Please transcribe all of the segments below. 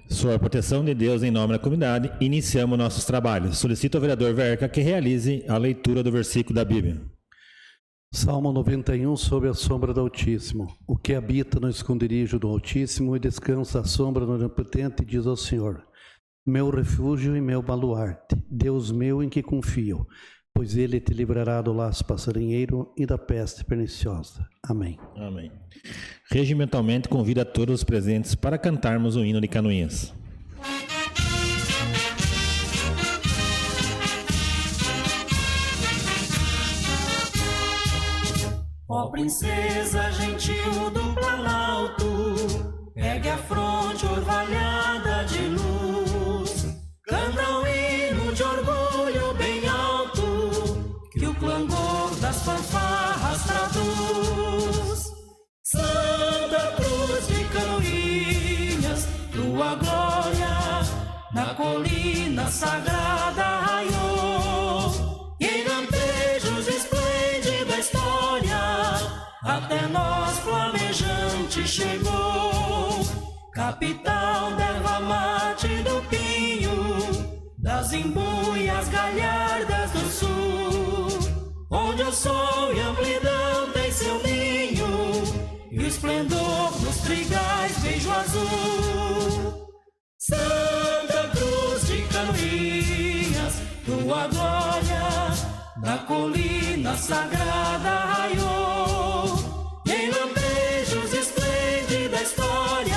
Sob a proteção de Deus, em nome da comunidade, iniciamos nossos trabalhos. Solicito ao vereador Verca que realize a leitura do versículo da Bíblia. Salmo 91, sob a sombra do Altíssimo. O que habita no esconderijo do Altíssimo e descansa à sombra do Onipotente, diz ao Senhor: meu refúgio e meu baluarte, Deus meu em que confio, pois ele te livrará do laço passarinheiro e da peste perniciosa. Amém. Amém. Regimentalmente convido a todos os presentes para cantarmos o hino de Canoinhas. Ó princesa gentil do Planalto, ergue a fronte orvalhada de luz, canta um hino de orgulho bem alto, que o clangor das fanfarras traduz. Santa Cruz de Canoinhas, tua glória na colina sagrada raiou, e em lampejos esplende da história, até nós flamejante chegou, capital d'erva mate do Pinho, das embuias galhardas do sul, onde o sol e a amplidão tem seu ninho, e o esplendor dos trigais beijo azul. Santa Cruz de Canoinhas, tua glória na colina sagrada raiou, e em lampejos esplende da história,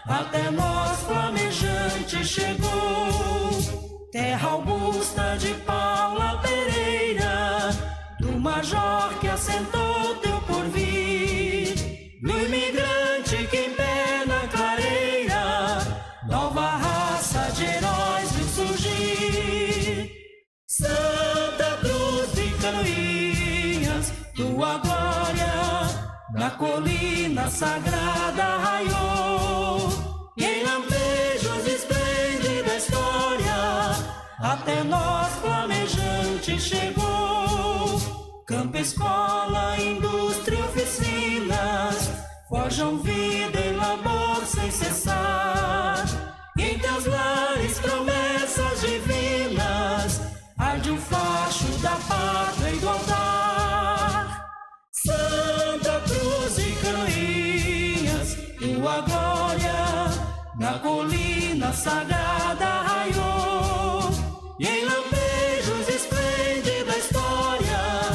até nós flamejante chegou, terra augusta de Paula Pereira, do major que assentou teu porvir, do imigrante que em pé na clareira, nova raça de heróis viu surgir. Santa Cruz de Canoinhas, tua glória na colina sagrada raiou, e em lampejos esplende da história, até nós flamejante chegou. Campo, escola, indústria e oficinas forjam vida e labor sem cessar, em teus lares promessas divinas arde o facho da pátria e do altar. Santa Cruz de Canoinhas, tua glória na colina sagrada raiou, e em lampejos esplende da história,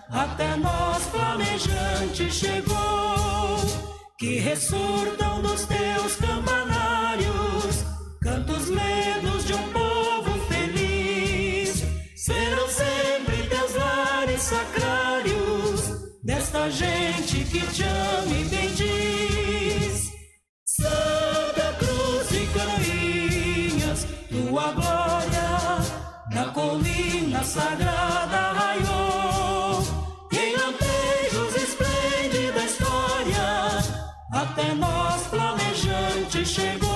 até nós flamejante chegou. Que ressurtam dos teus campanários cantos ledos de um povo feliz, serão sempre teus lares sacrários, desta gente que te ama e bendiz. Santa Cruz de Canoinhas, tua glória na colina sagrada raiou, e em lampejos esplende da história, até nós flamejante chegou.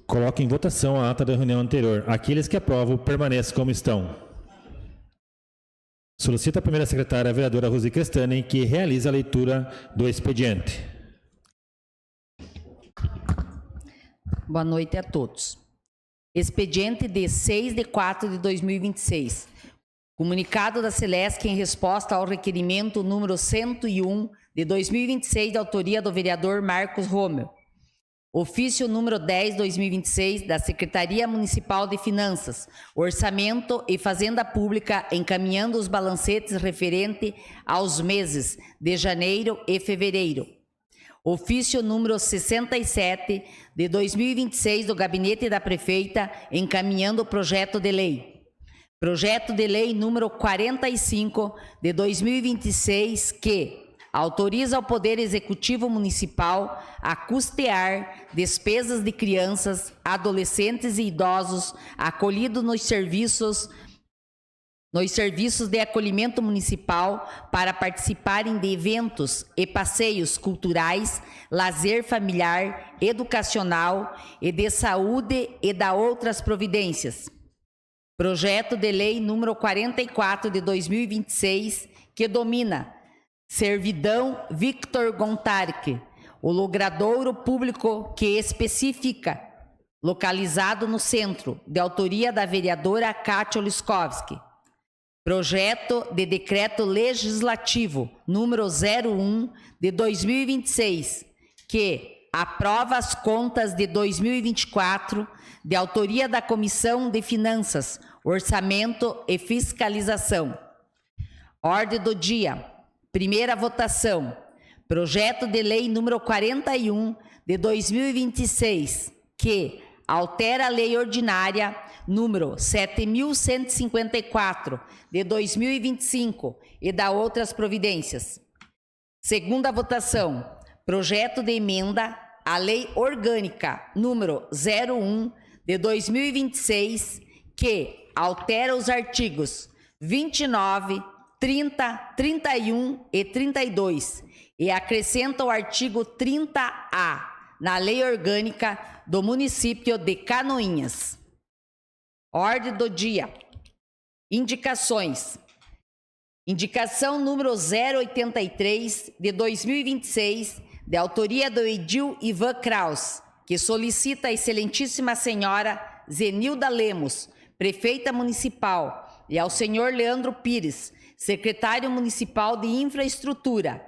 Coloque em votação a ata da reunião anterior. Aqueles que aprovam, permaneçam como estão. Solicito a primeira secretária, a vereadora Rosi Crestani, que realize a leitura do expediente. Boa noite a todos. Expediente de 6/4/2026. Comunicado da Celesc em resposta ao requerimento número 101 de 2026, de autoria do vereador Marcos Romeu. Ofício número 10/2026 da Secretaria Municipal de Finanças, Orçamento e Fazenda Pública, encaminhando os balancetes referente aos meses de janeiro e fevereiro. Ofício número 67 de 2026 do Gabinete da Prefeita, encaminhando o projeto de lei. Projeto de lei número 45 de 2026 que autoriza o Poder Executivo Municipal a custear despesas de crianças, adolescentes e idosos acolhidos nos nos serviços de acolhimento municipal para participarem de eventos e passeios culturais, lazer familiar, educacional e de saúde e da outras providências. Projeto de Lei número 44 de 2026, que domina Servidão Victor Gontarque, o logradouro público que especifica, localizado no centro, de autoria da vereadora Kátia Oliskovski. Projeto de Decreto Legislativo número 01 de 2026, que aprova as contas de 2024, de autoria da Comissão de Finanças, Orçamento e Fiscalização. Ordem do dia. Primeira votação. Projeto de Lei número 41 de 2026, que altera a Lei Ordinária número 7.154 de 2025 e dá outras providências. Segunda votação. Projeto de emenda à Lei Orgânica número 01 de 2026, que altera os artigos 29, 30, 31 e 32 e acrescenta o artigo 30A na Lei Orgânica do município de Canoinhas. Ordem do dia. Indicações. Indicação número 083 de 2026, de autoria do Edil Ivan Kraus, que solicita a excelentíssima senhora Zenilda Lemos, prefeita municipal, e ao senhor Leandro Pires, secretário municipal de infraestrutura,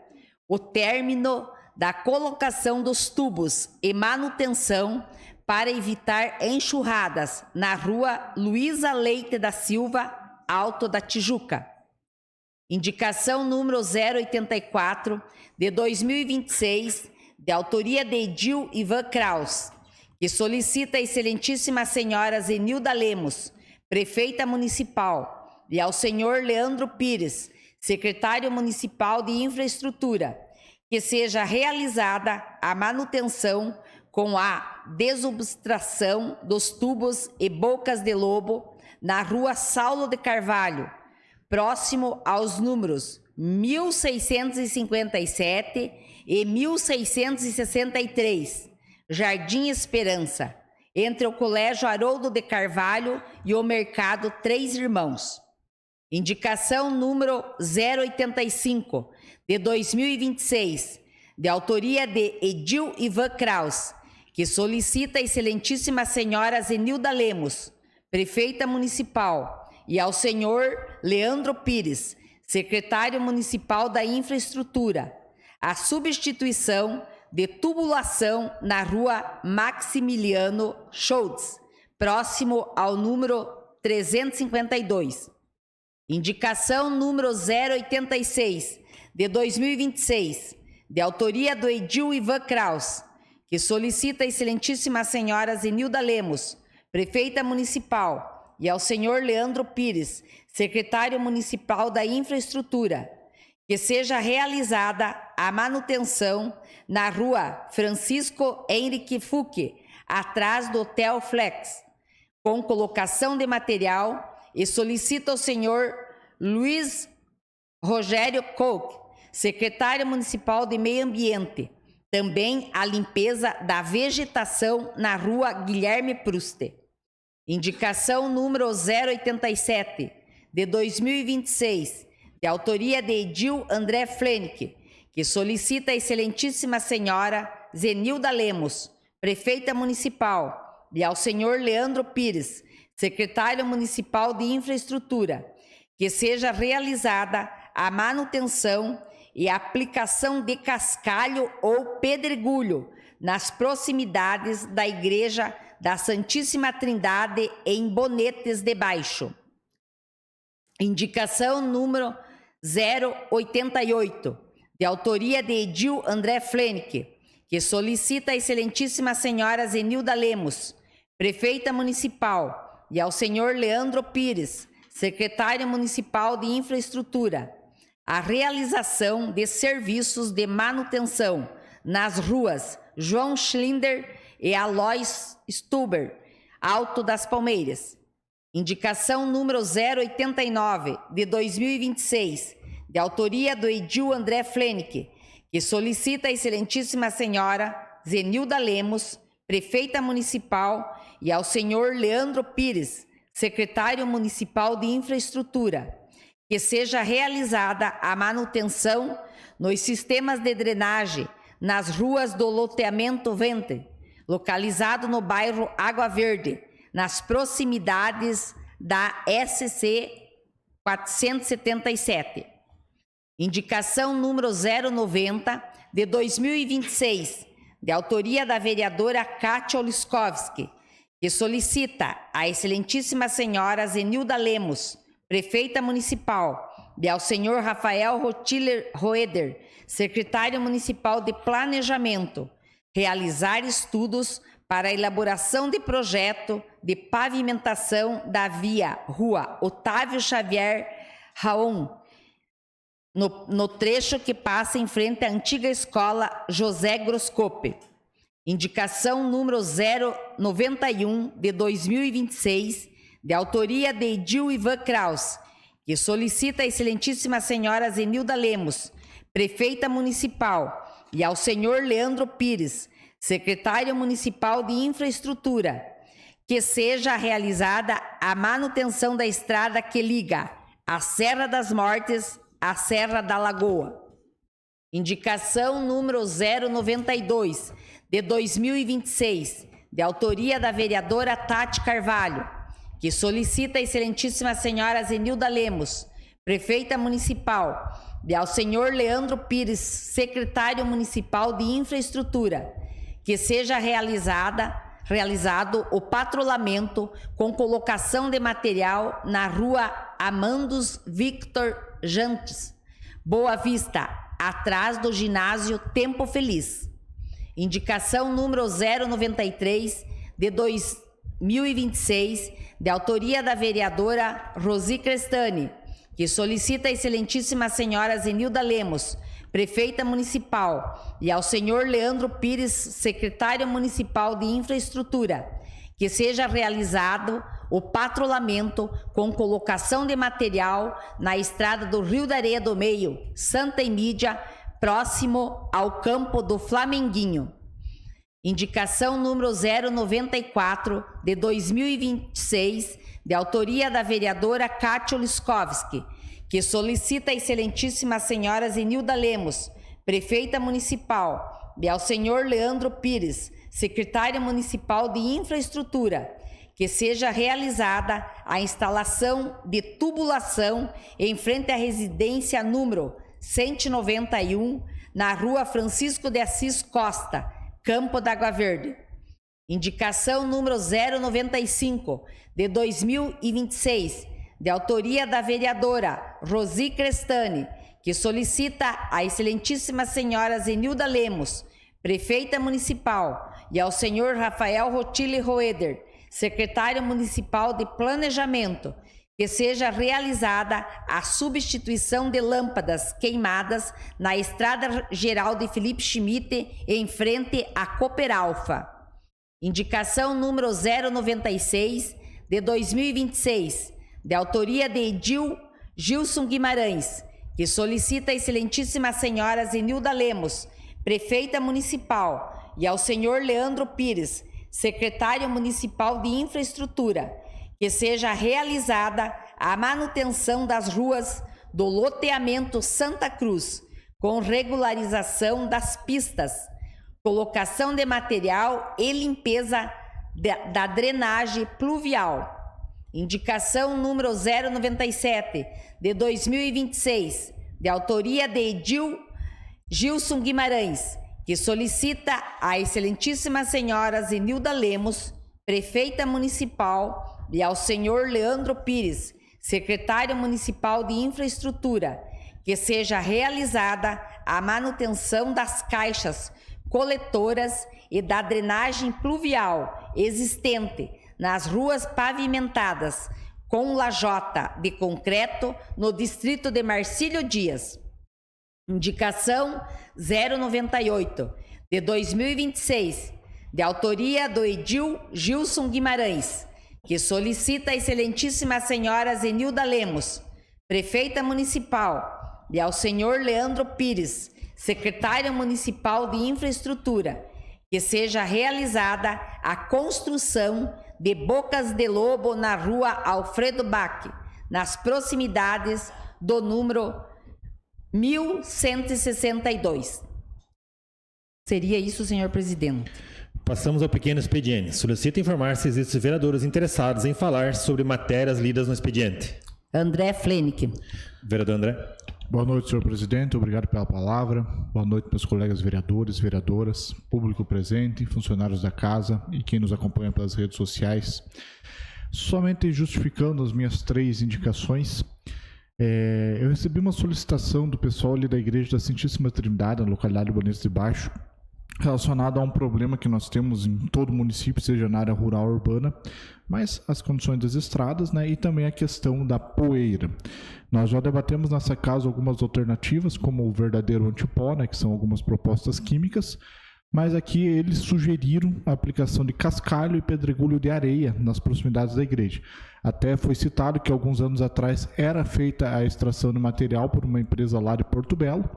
o término da colocação dos tubos e manutenção para evitar enxurradas na rua Luísa Leite da Silva, Alto da Tijuca. Indicação número 084 de 2026, de autoria de Edil Ivan Kraus, que solicita a excelentíssima senhora Zenilda Lemos, prefeita municipal, e ao senhor Leandro Pires, secretário municipal de infraestrutura, que seja realizada a manutenção com a desobstrução dos tubos e bocas de lobo na rua Saulo de Carvalho, próximo aos números 1657 e 1663, Jardim Esperança, entre o Colégio Haroldo de Carvalho e o Mercado Três Irmãos. Indicação número 085, de 2026, de autoria de Edil Ivan Kraus, que solicita a excelentíssima senhora Zenilda Lemos, prefeita municipal, e ao senhor Leandro Pires, secretário municipal da infraestrutura, a substituição de tubulação na rua Maximiliano Schultz, próximo ao número 352. Indicação número 086, de 2026, de autoria do Edil Ivan Kraus, que solicita a excelentíssima senhora Zenilda Lemos, prefeita municipal, e ao senhor Leandro Pires, secretário municipal da infraestrutura, que seja realizada a manutenção na rua Francisco Henrique Fuque, atrás do Hotel Flex, com colocação de material, e solicita ao senhor Luiz Rogério Koch, secretário municipal de Meio Ambiente, também a limpeza da vegetação na rua Guilherme Proust. Indicação número 087, de 2026, de autoria de Edil André Flenick, que solicita a excelentíssima senhora Zenilda Lemos, prefeita municipal, e ao senhor Leandro Pires, secretário municipal de infraestrutura, que seja realizada a manutenção e aplicação de cascalho ou pedregulho nas proximidades da Igreja da Santíssima Trindade em Bonetes de Baixo. Indicação número 088, de autoria de Edil André Flenick, que solicita a excelentíssima senhora Zenilda Lemos, prefeita municipal, e ao senhor Leandro Pires, secretário municipal de infraestrutura, a realização de serviços de manutenção nas ruas João Schlinder e Alois Stuber, Alto das Palmeiras. Indicação número 089, de 2026, de autoria do Edil André Flenick, que solicita a excelentíssima senhora Zenilda Lemos, prefeita municipal, e ao senhor Leandro Pires, secretário municipal de infraestrutura, que seja realizada a manutenção nos sistemas de drenagem nas ruas do loteamento Vente, localizado no bairro Água Verde, nas proximidades da SC 477. Indicação número 090, de 2026, de autoria da vereadora Kátia Oliskovski, que solicita à excelentíssima senhora Zenilda Lemos, prefeita municipal, e ao senhor Rafael Rotiller Roeder, secretário municipal de planejamento, realizar estudos para a elaboração de projeto de pavimentação da via Rua Otávio Xavier Raon, no trecho que passa em frente à antiga escola José Groscope. Indicação número 091, de 2026, de autoria de Edil Ivan Kraus, que solicita a excelentíssima senhora Zenilda Lemos, prefeita municipal, e ao senhor Leandro Pires, secretário municipal de infraestrutura, que seja realizada a manutenção da estrada que liga a Serra das Mortes à Serra da Lagoa. Indicação número 092, de 2026, de autoria da vereadora Tati Carvalho, que solicita a excelentíssima senhora Zenilda Lemos, prefeita municipal, e ao senhor Leandro Pires, secretário municipal de infraestrutura, que seja realizado o patrulhamento com colocação de material na rua Amandos Victor Jantes, Boa Vista, atrás do ginásio Tempo Feliz. Indicação número 093, de 2026, de autoria da vereadora Rosi Crestani, que solicita a excelentíssima senhora Zenilda Lemos, prefeita municipal, e ao senhor Leandro Pires, secretário municipal de infraestrutura, que seja realizado o patrulhamento com colocação de material na estrada do Rio da Areia do Meio, Santa Emídia, próximo ao campo do Flamenguinho. Indicação número 094, de 2026, de autoria da vereadora Kátia Oliskovski, que solicita a excelentíssima senhora Zenilda Lemos, prefeita municipal, e ao senhor Leandro Pires, secretário municipal de infraestrutura, que seja realizada a instalação de tubulação em frente à residência número 191, na rua Francisco de Assis Costa, Campo da Água Verde. Indicação número 095, de 2026, de autoria da vereadora Rosi Crestani, que solicita à excelentíssima senhora Zenilda Lemos, prefeita municipal, e ao senhor Rafael Rotiller Roeder, secretário municipal de planejamento, que seja realizada a substituição de lâmpadas queimadas na estrada geral de Felipe Schmidt, em frente à Cooperalfa. Indicação número 096, de 2026, de autoria de Edil Gilson Guimarães, que solicita a excelentíssima senhora Zenilda Lemos, prefeita municipal, e ao senhor Leandro Pires, secretário municipal de infraestrutura, que seja realizada a manutenção das ruas do loteamento Santa Cruz, com regularização das pistas, colocação de material e limpeza da drenagem pluvial. Indicação número 097, de 2026, de autoria de Edil Gilson Guimarães, que solicita à excelentíssima senhora Zenilda Lemos, prefeita municipal, e ao senhor Leandro Pires, secretário municipal de infraestrutura, que seja realizada a manutenção das caixas coletoras e da drenagem pluvial existente nas ruas pavimentadas com lajota de concreto no distrito de Marcílio Dias. Indicação 098, de 2026, de autoria do Edil Gilson Guimarães, que solicita a excelentíssima senhora Zenilda Lemos, prefeita municipal, e ao senhor Leandro Pires, secretário municipal de infraestrutura, que seja realizada a construção de bocas de lobo na rua Alfredo Bach, nas proximidades do número 1162. Seria isso, senhor presidente. Passamos ao pequeno expediente. Solicito informar se existem vereadores interessados em falar sobre matérias lidas no expediente. André Flenick. Vereador André. Boa noite, senhor presidente. Obrigado pela palavra. Boa noite, meus colegas vereadores, vereadoras, público presente, funcionários da casa e quem nos acompanha pelas redes sociais. Somente justificando as minhas 3 indicações, eu recebi uma solicitação do pessoal ali da Igreja da Santíssima Trindade, na localidade de Bonito de Baixo, relacionado a um problema que nós temos em todo o município, seja na área rural ou urbana, mas as condições das estradas, né, e também a questão da poeira. Nós já debatemos nessa casa algumas alternativas, como o verdadeiro antipó, né, que são algumas propostas químicas, mas aqui eles sugeriram a aplicação de cascalho e pedregulho de areia nas proximidades da igreja. Até foi citado que alguns anos atrás era feita a extração de material por uma empresa lá de Porto Belo,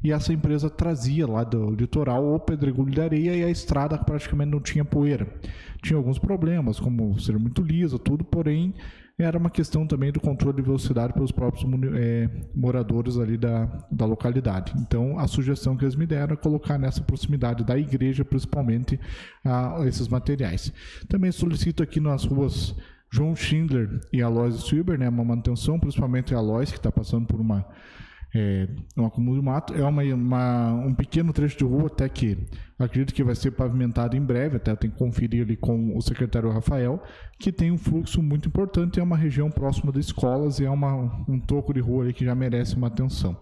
e essa empresa trazia lá do litoral o pedregulho de areia e a estrada praticamente não tinha poeira. Tinha alguns problemas, como ser muito lisa, tudo, porém era uma questão também do controle de velocidade pelos próprios moradores ali da localidade. Então, a sugestão que eles me deram é colocar nessa proximidade da igreja, principalmente, esses materiais. Também solicito aqui nas ruas João Schindler e Aloysio Silber, né, uma manutenção, principalmente a Aloysio, que está passando por um acúmulo de mato. É um pequeno trecho de rua, até que acredito que vai ser pavimentado em breve, até tem que conferir ali com o secretário Rafael, que tem um fluxo muito importante, é uma região próxima de escolas e é um toco de rua ali que já merece uma atenção.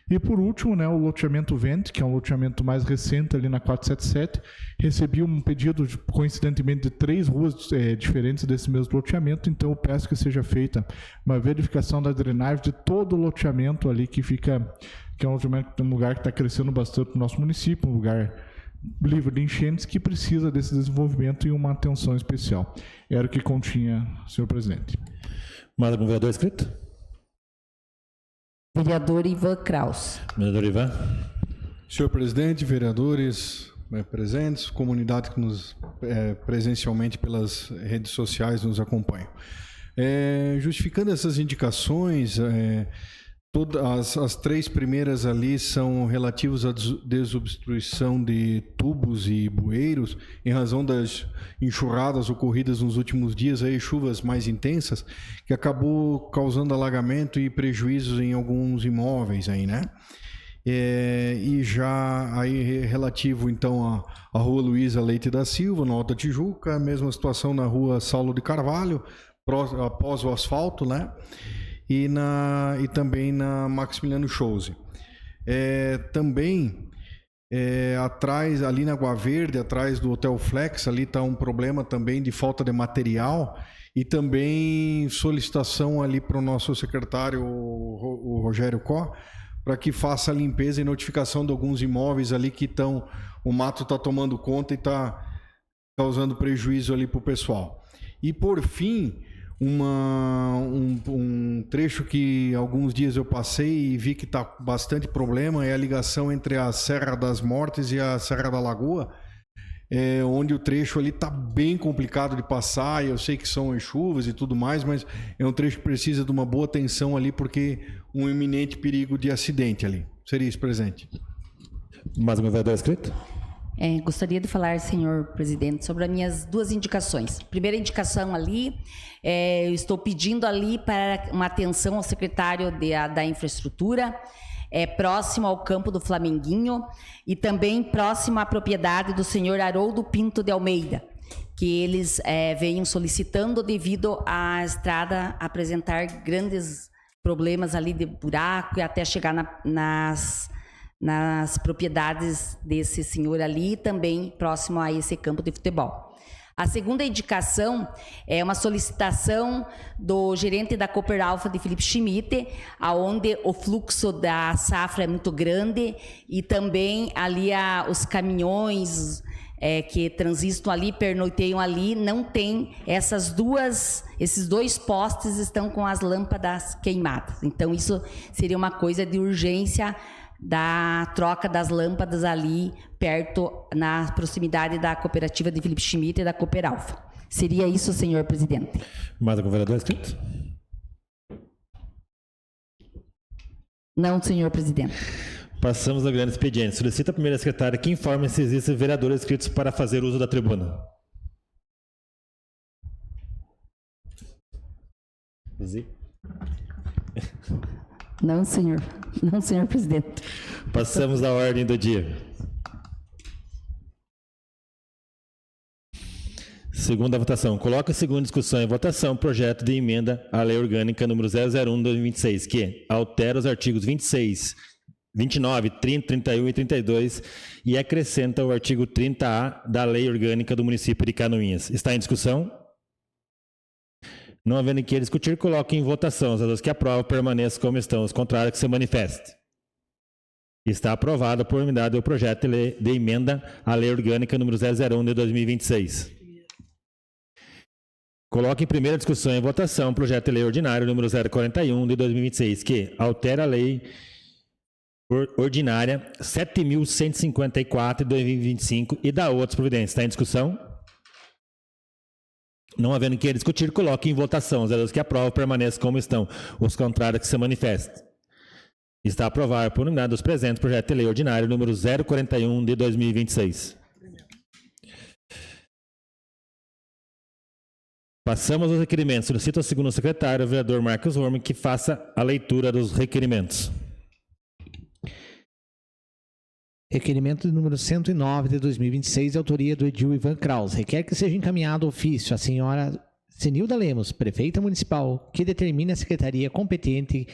E por último, né, o loteamento Vente, que é um loteamento mais recente ali na 477, recebi um pedido, coincidentemente, de 3 ruas diferentes desse mesmo loteamento, então eu peço que seja feita uma verificação da drenagem de todo o loteamento ali que é um lugar que está crescendo bastante no nosso município, um lugar livre de enchentes que precisa desse desenvolvimento e uma atenção especial. Era o que continha, senhor presidente. Mais algum vereador inscrito? Vereador Ivan Kraus. Vereador Ivan. Senhor presidente, vereadores presentes, comunidade que nos presencialmente pelas redes sociais nos acompanham. Justificando essas indicações, todas as 3 primeiras ali são relativas à desobstrução de tubos e bueiros em razão das enxurradas ocorridas nos últimos dias, aí chuvas mais intensas, que acabou causando alagamento e prejuízos em alguns imóveis aí, né? E já aí relativo então à rua Luísa Leite da Silva, na Alta Tijuca, a mesma situação na rua Saulo de Carvalho, após o asfalto, né? E também na Maximiliano Chose. Também atrás, ali na Água Verde, atrás do Hotel Flex, ali está um problema também de falta de material e também solicitação ali para o nosso secretário, o Rogério Có, para que faça a limpeza e notificação de alguns imóveis ali que o mato está tomando conta e está causando prejuízo ali para o pessoal. E por fim, um trecho que alguns dias eu passei e vi que está bastante problema é a ligação entre a Serra das Mortes e a Serra da Lagoa, onde o trecho ali está bem complicado de passar, e eu sei que são as chuvas e tudo mais, mas é um trecho que precisa de uma boa atenção ali, porque um iminente perigo de acidente ali. Seria isso, presente. Mais algum vereador inscrito? Gostaria de falar, senhor presidente, sobre as minhas 2 indicações. Primeira indicação ali, eu estou pedindo ali para uma atenção ao secretário da infraestrutura, próximo ao campo do Flamenguinho e também próximo à propriedade do senhor Haroldo Pinto de Almeida, que eles venham solicitando devido à estrada apresentar grandes problemas ali de buraco e até chegar nas propriedades desse senhor ali, também próximo a esse campo de futebol. A segunda indicação é uma solicitação do gerente da Cooper Alpha de Felipe Schmidt, aonde o fluxo da safra é muito grande e também ali os caminhões que transitam ali, pernoiteiam ali, não tem esses dois postes estão com as lâmpadas queimadas. Então, isso seria uma coisa de urgência da troca das lâmpadas ali perto, na proximidade da cooperativa de Felipe Schmidt e da Cooperalfa. Seria isso, senhor presidente. Mais algum vereador inscrito? Não, senhor presidente. Passamos ao grande expediente. Solicita a primeira secretária que informe se existem vereadores inscritos para fazer uso da tribuna. Não, senhor. Não, senhor presidente. Passamos à ordem do dia. Segunda votação. Coloca em segunda discussão e votação o projeto de emenda à Lei Orgânica número 001/2026, que altera os artigos 26, 29, 30, 31 e 32 e acrescenta o artigo 30A da Lei Orgânica do município de Canoinhas. Está em discussão? Não havendo que discutir, coloque em votação. Os vereadores que aprovam permaneçam como estão. Os contrários que se manifestem. Está aprovado por unanimidade o projeto de emenda à Lei Orgânica número 001/2026. Coloque em primeira discussão e votação o projeto de lei ordinário número 041/2026, que altera a lei ordinária 7.154/2025 e dá outras providências. Está em discussão? Não havendo que discutir, coloque em votação. Os vereadores que aprovam permaneçam como estão. Os contrários que se manifestem. Está aprovado por unanimidade dos presentes o projeto de lei ordinário número 041/2026. Passamos aos requerimentos. Solicito ao segundo secretário, o vereador Marcos Horman, que faça a leitura dos requerimentos. Requerimento número 109/2026, de autoria do edil Ivan Kraus. Requer que seja encaminhado ofício à senhora Zenilda Lemos, prefeita municipal, que determine a secretaria competente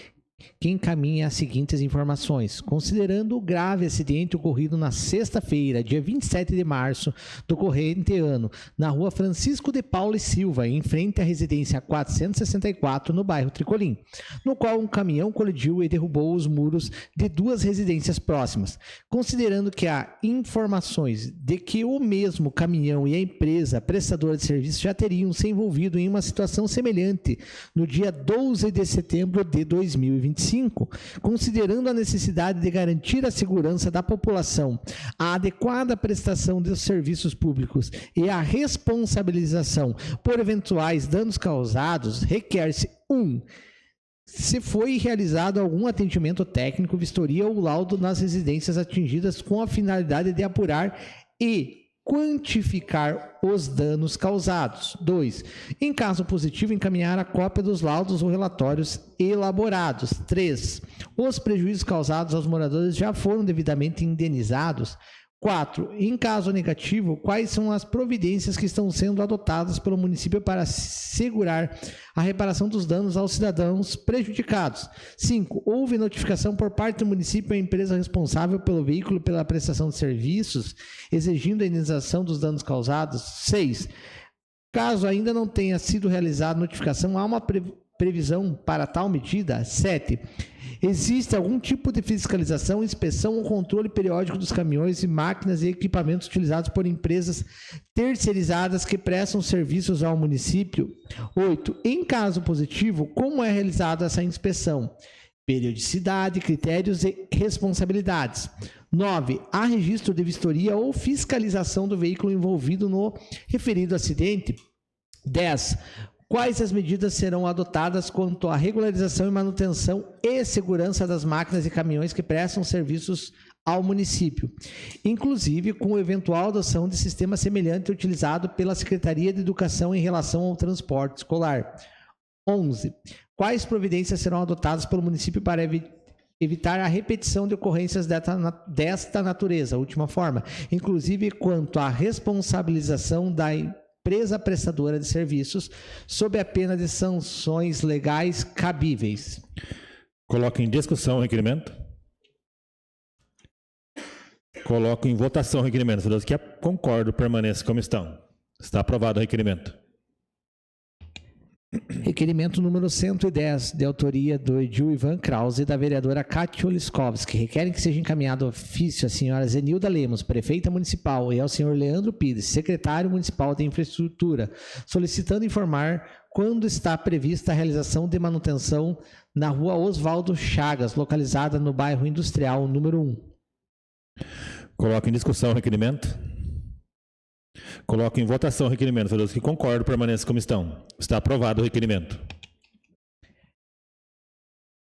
que encaminha as seguintes informações. Considerando o grave acidente ocorrido na sexta-feira, dia 27 de março do corrente ano, na rua Francisco de Paula e Silva, em frente à residência 464, no bairro Tricolim, no qual um caminhão colidiu e derrubou os muros de duas residências próximas. Considerando que há informações de que o mesmo caminhão e a empresa prestadora de serviço já teriam se envolvido em uma situação semelhante no dia 12 de setembro de 2025, considerando a necessidade de garantir a segurança da população, a adequada prestação dos serviços públicos e a responsabilização por eventuais danos causados, requer-se 1. Se foi realizado algum atendimento técnico, vistoria ou laudo nas residências atingidas com a finalidade de apurar e quantificar os danos causados. 2. Em caso positivo, encaminhar a cópia dos laudos ou relatórios elaborados. 3. Os prejuízos causados aos moradores já foram devidamente indenizados. 4. Em caso negativo, quais são as providências que estão sendo adotadas pelo município para assegurar a reparação dos danos aos cidadãos prejudicados? 5. Houve notificação por parte do município à empresa responsável pelo veículo pela prestação de serviços, exigindo a indenização dos danos causados? 6. Caso ainda não tenha sido realizada notificação, há uma previsão para tal medida? 7. Existe algum tipo de fiscalização, inspeção ou controle periódico dos caminhões e máquinas e equipamentos utilizados por empresas terceirizadas que prestam serviços ao município? 8. Em caso positivo, como é realizada essa inspeção? Periodicidade, critérios e responsabilidades. 9. Há registro de vistoria ou fiscalização do veículo envolvido no referido acidente? 10. Quais as medidas serão adotadas quanto à regularização e manutenção e segurança das máquinas e caminhões que prestam serviços ao município, inclusive com a eventual adoção de sistema semelhante utilizado pela Secretaria de Educação em relação ao transporte escolar? 11. Quais providências serão adotadas pelo município para evitar a repetição de ocorrências desta natureza? Última forma, inclusive quanto à responsabilização da empresa prestadora de serviços, sob a pena de sanções legais cabíveis. Coloco em discussão o requerimento. Coloco em votação o requerimento. Se que concordo, permaneça como estão. Está aprovado o requerimento. Requerimento número 110, de autoria do Edil Ivan Krause e da vereadora Kátia Oliskovski, requerem que seja encaminhado ofício à senhora Zenilda Lemos, prefeita municipal, e ao senhor Leandro Pires, secretário municipal de infraestrutura, solicitando informar quando está prevista a realização de manutenção na rua Oswaldo Chagas, localizada no bairro Industrial número 1. Coloco em discussão o requerimento. Coloco em votação o requerimento. Todos que concordam, permaneçam como estão. Está aprovado o requerimento.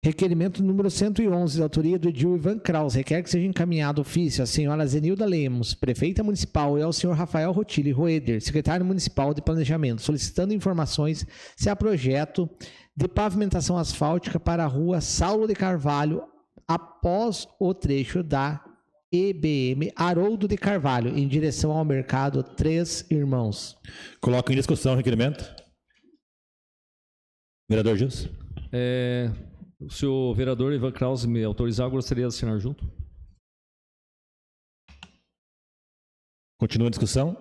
Requerimento número 111, da autoria do Edil Ivan Krause, requer que seja encaminhado ofício à senhora Zenilda Lemos, prefeita municipal, e ao senhor Rafael Rotilli Roeder, secretário municipal de planejamento, solicitando informações se há projeto de pavimentação asfáltica para a rua Saulo de Carvalho, após o trecho da EBM Haroldo de Carvalho, em direção ao mercado Três Irmãos. Coloco em discussão o requerimento. Vereador Gilson. O senhor vereador Ivan Krause me autorizar, eu gostaria de assinar junto. Continua a discussão.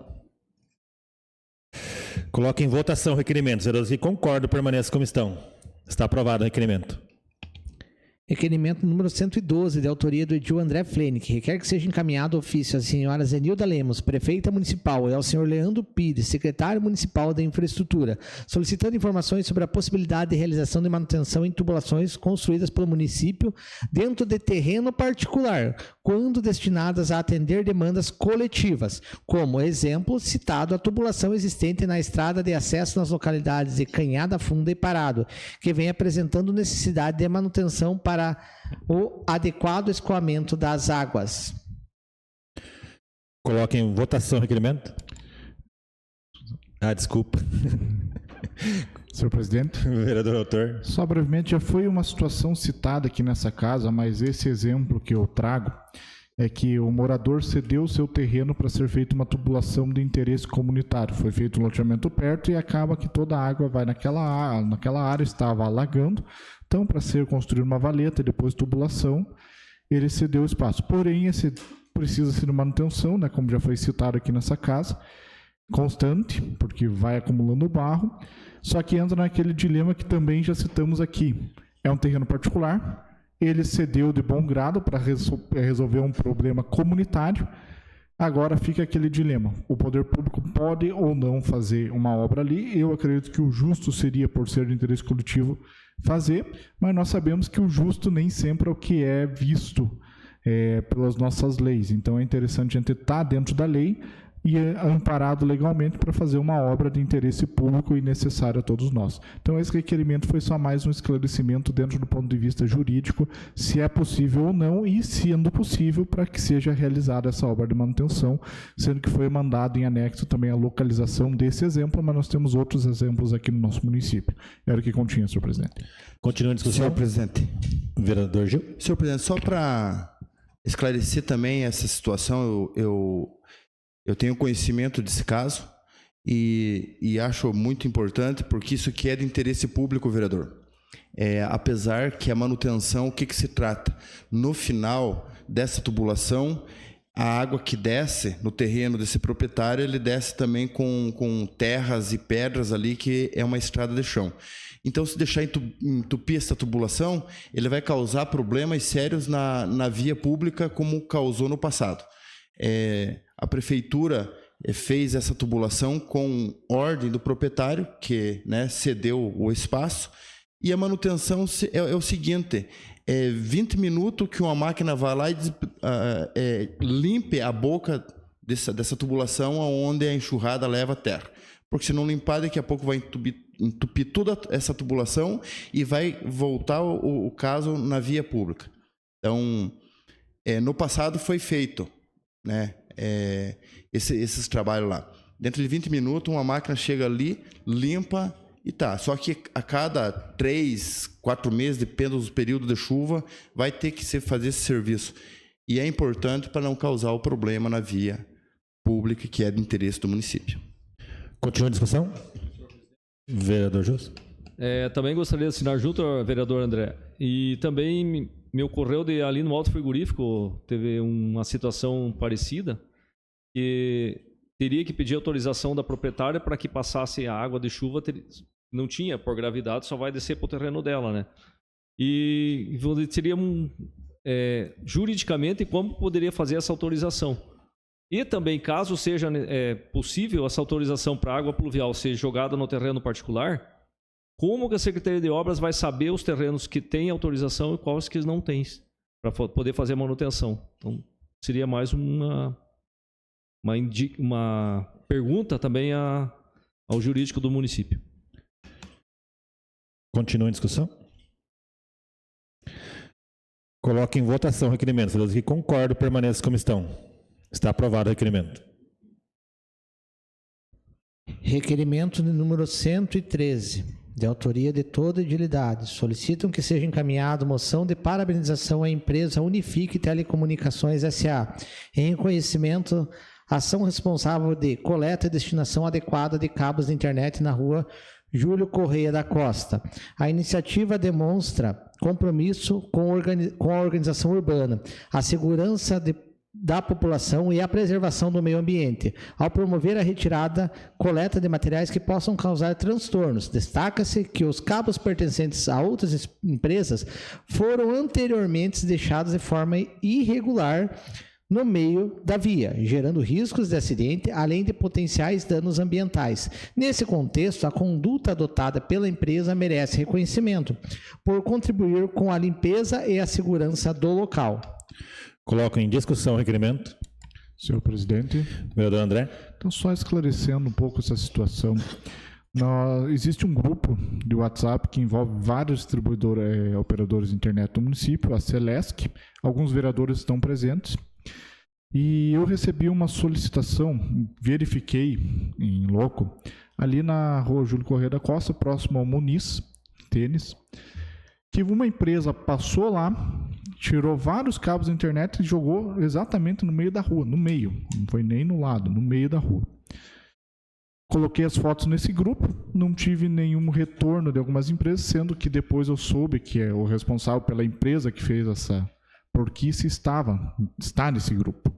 Coloco em votação o requerimento. Vereadores que concordam, permaneçam como estão. Está aprovado o requerimento. Requerimento número 112, de autoria do Edil André Flene, que requer que seja encaminhado ofício à senhora Zenilda Lemos, prefeita municipal, e ao senhor Leandro Pires, secretário municipal da infraestrutura, solicitando informações sobre a possibilidade de realização de manutenção em tubulações construídas pelo município dentro de terreno particular, quando destinadas a atender demandas coletivas, como exemplo citado a tubulação existente na estrada de acesso nas localidades de Canhada Funda e Parado, que vem apresentando necessidade de manutenção para o adequado escoamento das águas. Coloque em votação o requerimento. Desculpa. Senhor presidente. Vereador autor. Só brevemente, já foi uma situação citada aqui nessa casa, mas esse exemplo que eu trago é que o morador cedeu seu terreno para ser feita uma tubulação de interesse comunitário. Foi feito um loteamento perto e acaba que toda a água vai naquela área, estava alagando. Então, para ser construída uma valeta e depois tubulação, ele cedeu o espaço. Porém, esse precisa ser de manutenção, né, como já foi citado aqui nessa casa, constante, porque vai acumulando barro. Só que entra naquele dilema que também já citamos aqui. É um terreno particular, ele cedeu de bom grado para resolver um problema comunitário. Agora fica aquele dilema. O poder público pode ou não fazer uma obra ali. Eu acredito que o justo seria, por ser de interesse coletivo, fazer, mas nós sabemos que o justo nem sempre é o que é visto pelas nossas leis. Então é interessante a gente estar dentro da lei e amparado legalmente para fazer uma obra de interesse público e necessária a todos nós. Então esse requerimento foi só mais um esclarecimento dentro do ponto de vista jurídico, se é possível ou não, e sendo possível para que seja realizada essa obra de manutenção, sendo que foi mandado em anexo também a localização desse exemplo, mas nós temos outros exemplos aqui no nosso município. Era o que continha, senhor presidente. Continua a discussão. Senhor presidente. Vereador Gil. Senhor presidente, só para esclarecer também essa situação, eu tenho conhecimento desse caso e acho muito importante, porque isso aqui é de interesse público, vereador. Apesar que a manutenção, o que se trata? No final dessa tubulação, a água que desce no terreno desse proprietário, ele desce também com terras e pedras ali, que é uma estrada de chão. Então, se deixar entupir essa tubulação, ele vai causar problemas sérios na via pública, como causou no passado. A prefeitura fez essa tubulação com ordem do proprietário, que, né, cedeu o espaço, e a manutenção é o seguinte: 20 minutos que uma máquina vai lá e limpe a boca dessa tubulação onde a enxurrada leva terra. Porque se não limpar, daqui a pouco vai entupir toda essa tubulação e vai voltar o caso na via pública. Então, no passado foi feito, né, esses trabalhos lá. Dentro de 20 minutos, uma máquina chega ali, limpa e tá. Só que a cada 3, 4 meses, depende do período de chuva, vai ter que fazer esse serviço. E é importante para não causar o problema na via pública, que é de interesse do município. Continua a discussão. Vereador Justo. Também gostaria de assinar junto ao vereador André. E também me ocorreu ali no Alto Frigorífico, teve uma situação parecida, que teria que pedir autorização da proprietária para que passasse a água de chuva, não tinha por gravidade, só vai descer para o terreno dela, né? E seria juridicamente como poderia fazer essa autorização. E também, caso seja possível essa autorização para água pluvial ser jogada no terreno particular, como que a Secretaria de Obras vai saber os terrenos que têm autorização e quais que não têm, para poder fazer a manutenção? Então, seria mais uma pergunta também ao jurídico do município. Continua em discussão? Coloque em votação o requerimento. Todos que concordam, permaneçam como estão. Está aprovado o requerimento. Requerimento de número 113, de autoria de toda a edilidade. Solicitam que seja encaminhada moção de parabenização à empresa Unifique Telecomunicações S.A. em reconhecimento ação responsável de coleta e destinação adequada de cabos de internet na rua Júlio Correia da Costa. A iniciativa demonstra compromisso com a organização urbana, a segurança da população e a preservação do meio ambiente, ao promover a retirada, coleta de materiais que possam causar transtornos. Destaca-se que os cabos pertencentes a outras empresas foram anteriormente deixados de forma irregular no meio da via, gerando riscos de acidente, além de potenciais danos ambientais. Nesse contexto, a conduta adotada pela empresa merece reconhecimento, por contribuir com a limpeza e a segurança do local. Coloco em discussão o requerimento. Senhor presidente. Vereador André. Então, só esclarecendo um pouco essa situação. Existe um grupo de WhatsApp que envolve vários distribuidores, operadores de internet do município, a Celesc. Alguns vereadores estão presentes. E eu recebi uma solicitação, verifiquei em loco, ali na rua Júlio Correia da Costa, próximo ao Muniz Tênis, que uma empresa passou lá, tirou vários cabos da internet e jogou exatamente no meio da rua, no meio, não foi nem no lado, no meio da rua. Coloquei as fotos nesse grupo, não tive nenhum retorno de algumas empresas, sendo que depois eu soube que o responsável pela empresa que fez essa porquice está nesse grupo.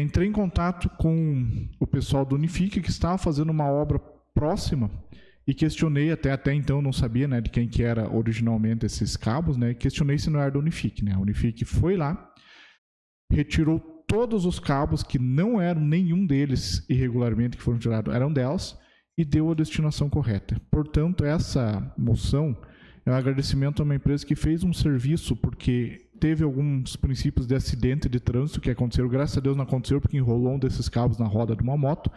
Entrei em contato com o pessoal do Unifique, que estava fazendo uma obra próxima, e questionei, até então não sabia, né, de quem que era originalmente esses cabos, né, questionei se não era da Unifique, né. A Unifique foi lá, retirou todos os cabos que não eram nenhum deles irregularmente que foram tirados, eram delas, e deu a destinação correta. Portanto, essa moção é um agradecimento a uma empresa que fez um serviço, porque teve alguns princípios de acidente de trânsito que aconteceram, graças a Deus não aconteceu, porque enrolou um desses cabos na roda de uma moto,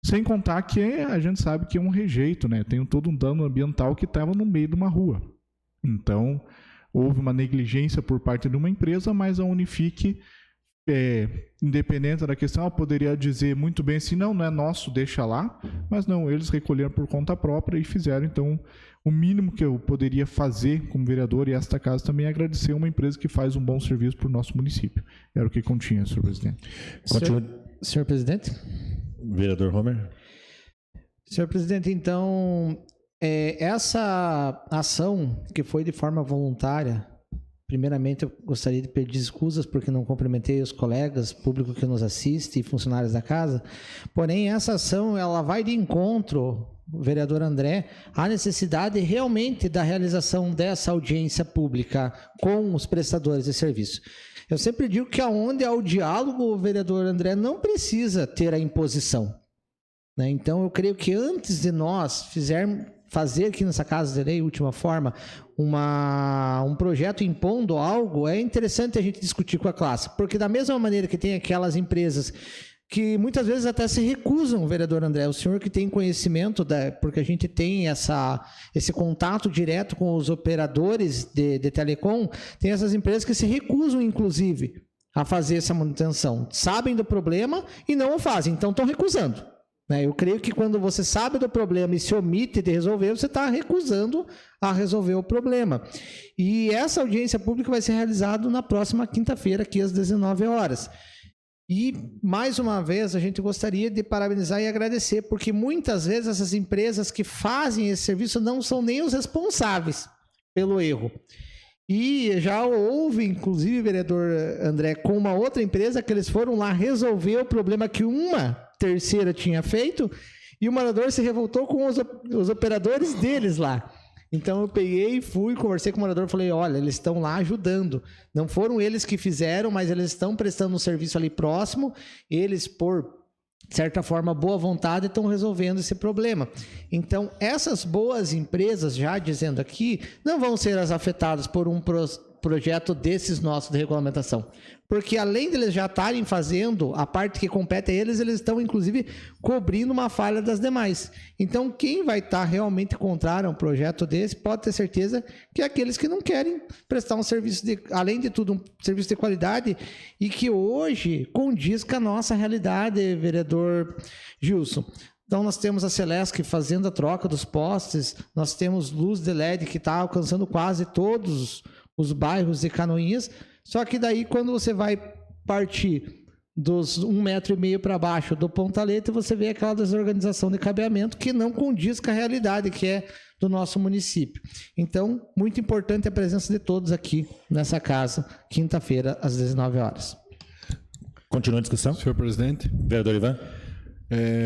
sem contar que a gente sabe que é um rejeito, né? Tem todo um dano ambiental que estava no meio de uma rua. Então, houve uma negligência por parte de uma empresa, mas a Unifique, independente da questão, poderia dizer muito bem assim, não é nosso, deixa lá, mas não, eles recolheram por conta própria e fizeram. Então, o mínimo que eu poderia fazer como vereador, e esta casa também, é agradecer a uma empresa que faz um bom serviço para o nosso município. Era o que continha, senhor presidente. Senhor presidente? Vereador Homer. Senhor presidente, então, essa ação que foi de forma voluntária, primeiramente eu gostaria de pedir desculpas porque não cumprimentei os colegas, público que nos assiste e funcionários da casa, porém essa ação ela vai de encontro, vereador André, à necessidade realmente da realização dessa audiência pública com os prestadores de serviço. Eu sempre digo que aonde há o diálogo, o vereador André não precisa ter a imposição, né? Então eu creio que antes de nós fazer aqui nessa Casa de Lei, última forma, um projeto impondo algo, é interessante a gente discutir com a classe, porque da mesma maneira que tem aquelas empresas que muitas vezes até se recusam, vereador André, o senhor que tem conhecimento, porque a gente tem esse contato direto com os operadores de telecom, tem essas empresas que se recusam, inclusive, a fazer essa manutenção. Sabem do problema e não o fazem, então estão recusando. Eu creio que quando você sabe do problema e se omite de resolver, você está recusando a resolver o problema. E essa audiência pública vai ser realizada na próxima quinta-feira, aqui às 19 horas. E, mais uma vez, a gente gostaria de parabenizar e agradecer, porque muitas vezes essas empresas que fazem esse serviço não são nem os responsáveis pelo erro. E já houve, inclusive, vereador André, com uma outra empresa que eles foram lá resolver o problema que uma terceira tinha feito, E o morador se revoltou com os operadores deles lá. Então eu peguei, fui, conversei com o morador, falei, olha, eles estão lá ajudando. Não foram eles que fizeram, mas eles estão prestando um serviço ali próximo. Eles, por de certa forma, boa vontade, estão resolvendo esse problema. Então, essas boas empresas, já dizendo aqui, não vão ser as afetadas por um projeto desses nossos de regulamentação. Porque além de eles já estarem fazendo a parte que compete a eles, eles estão, inclusive, cobrindo uma falha das demais. Então, quem vai estar realmente contra um projeto desse, pode ter certeza que é aqueles que não querem prestar um serviço, além de tudo, um serviço de qualidade, e que hoje condiz com a nossa realidade, vereador Gilson. Então, nós temos a Celesc fazendo a troca dos postes, nós temos luz de LED que está alcançando quase todos os bairros de Canoinhas, só que daí quando você vai partir dos 1,5 metro para baixo do pontalete, você vê aquela desorganização de cabeamento que não condiz com a realidade que é do nosso município. Então, muito importante a presença de todos aqui nessa casa, quinta-feira, às 19 horas. Continua a discussão. Senhor presidente. Vereador Ivan.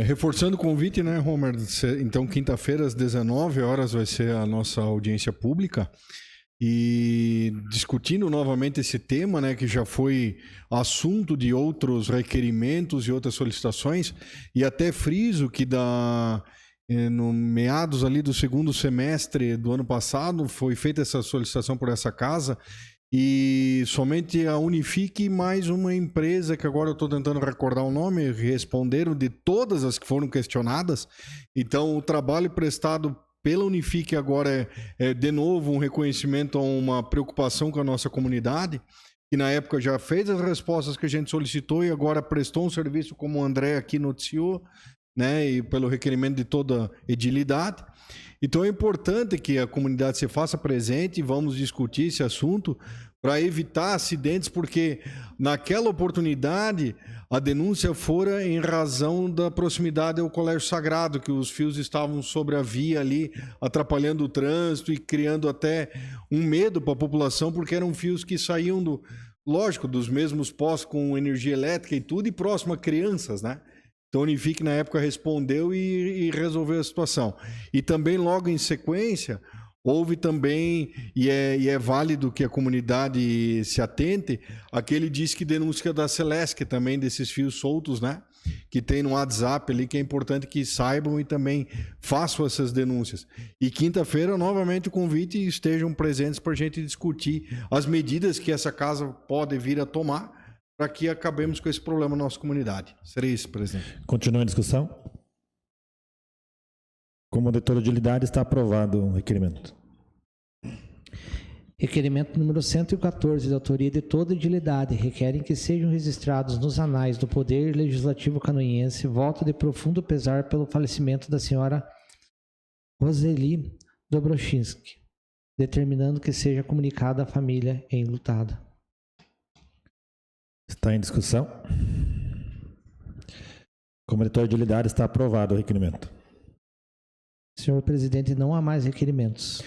Reforçando o convite, né, Homer? Então, quinta-feira, às 19 horas, vai ser a nossa audiência pública. E discutindo novamente esse tema, né, que já foi assunto de outros requerimentos e outras solicitações, e até friso que no meados ali do segundo semestre do ano passado foi feita essa solicitação por essa casa, e somente a Unifique e mais uma empresa, que agora eu estou tentando recordar o nome, responderam de todas as que foram questionadas. Então, o trabalho prestado pela Unifique agora é de novo um reconhecimento a uma preocupação com a nossa comunidade, que na época já fez as respostas que a gente solicitou e agora prestou um serviço, como o André aqui noticiou, né, e pelo requerimento de toda a edilidade. Então é importante que a comunidade se faça presente e vamos discutir esse assunto para evitar acidentes, porque naquela oportunidade a denúncia fora em razão da proximidade ao Colégio Sagrado, que os fios estavam sobre a via ali, atrapalhando o trânsito e criando até um medo para a população, porque eram fios que saíam, dos mesmos postos com energia elétrica e tudo, e próximo a crianças, né? Então, a Unifique, na época, respondeu e resolveu a situação. E também, logo em sequência, houve também, e é válido que a comunidade se atente, aquele disque denúncia da Celesc, também desses fios soltos, né? Que tem no WhatsApp ali, que é importante que saibam e também façam essas denúncias. E quinta-feira, novamente, o convite e estejam presentes para a gente discutir as medidas que essa casa pode vir a tomar, para que acabemos com esse problema na nossa comunidade. Seria isso, presidente. Continua a discussão. Como auditor de utilidade, está aprovado o requerimento. Requerimento número 114, de autoria de toda edilidade, requerem que sejam registrados nos anais do Poder Legislativo Canoinhense voto de profundo pesar pelo falecimento da senhora Roseli Dobrochinski, determinando que seja comunicada à família enlutada. Está em discussão. Como auditor de utilidade, está aprovado o requerimento. Senhor presidente, não há mais requerimentos.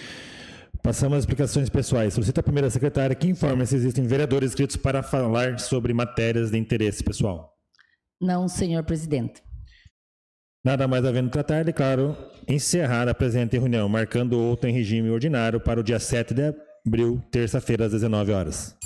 Passamos às explicações pessoais. Solicito à primeira secretária que informe se existem vereadores inscritos para falar sobre matérias de interesse pessoal. Não, senhor presidente. Nada mais havendo tratar, declaro encerrada a presente reunião, marcando outra em regime ordinário para o dia 7 de abril, terça-feira, às 19 horas.